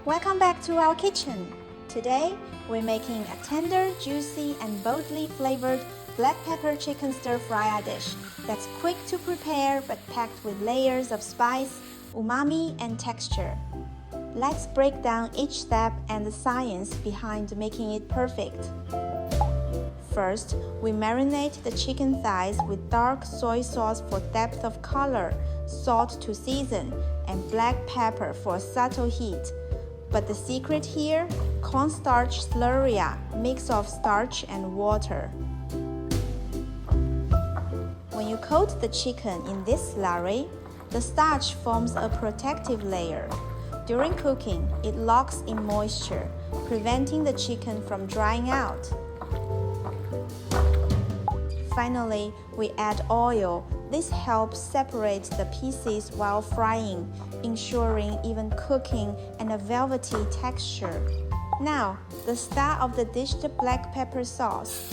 Welcome back to our kitchen. Today, we're making a tender, juicy, and boldly flavored black pepper chicken stir-fry dish that's quick to prepare but packed with layers of spice, umami, and texture. Let's break down each step and the science behind making it perfect. First, we marinate the chicken thighs with dark soy sauce for depth of color, salt to season, and black pepper for a subtle heat. But the secret here? Cornstarch slurry, mix of starch and water. When you coat the chicken in this slurry, the starch forms a protective layer. During cooking, it locks in moisture, preventing the chicken from drying out. Finally, we add oil. This helps separate the pieces while frying, ensuring even cooking and a velvety texture. Now, the star of the dished black pepper sauce.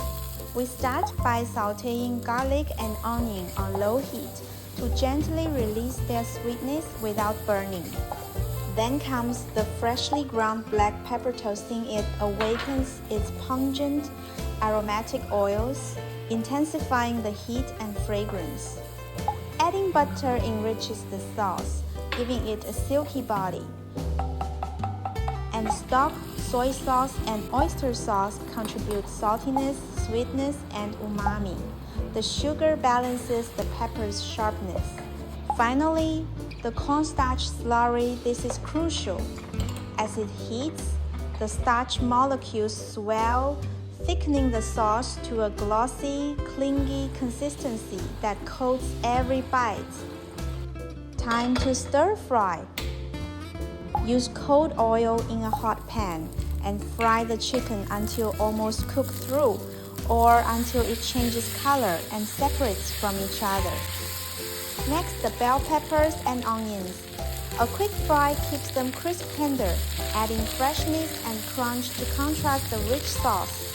We start by sautéing garlic and onion on low heat to gently release their sweetness without burning. Then comes the freshly ground black pepper. Toasting it awakens its pungent, aromatic oils, intensifying the heat and fragrance. Adding butter enriches the sauce, giving it a silky body. And stock, soy sauce, and oyster sauce contribute saltiness, sweetness, and umami. The sugar balances the pepper's sharpness. Finally, the cornstarch slurry. This is crucial. As it heats, the starch molecules swell, thickening the sauce to a glossy, clingy consistency that coats every bite. Time to stir fry. Use cold oil in a hot pan and fry the chicken until almost cooked through or until it changes color and separates from each other. Next, the bell peppers and onions. A quick fry keeps them crisp tender, adding freshness and crunch to contrast the rich sauce.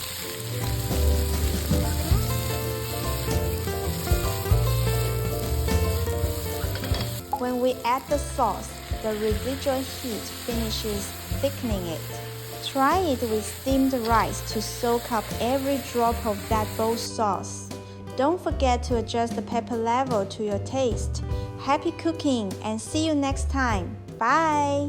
When we add the sauce, the residual heat finishes thickening it. Try it with steamed rice to soak up every drop of that bold sauce. Don't forget to adjust the pepper level to your taste. Happy cooking and see you next time. Bye!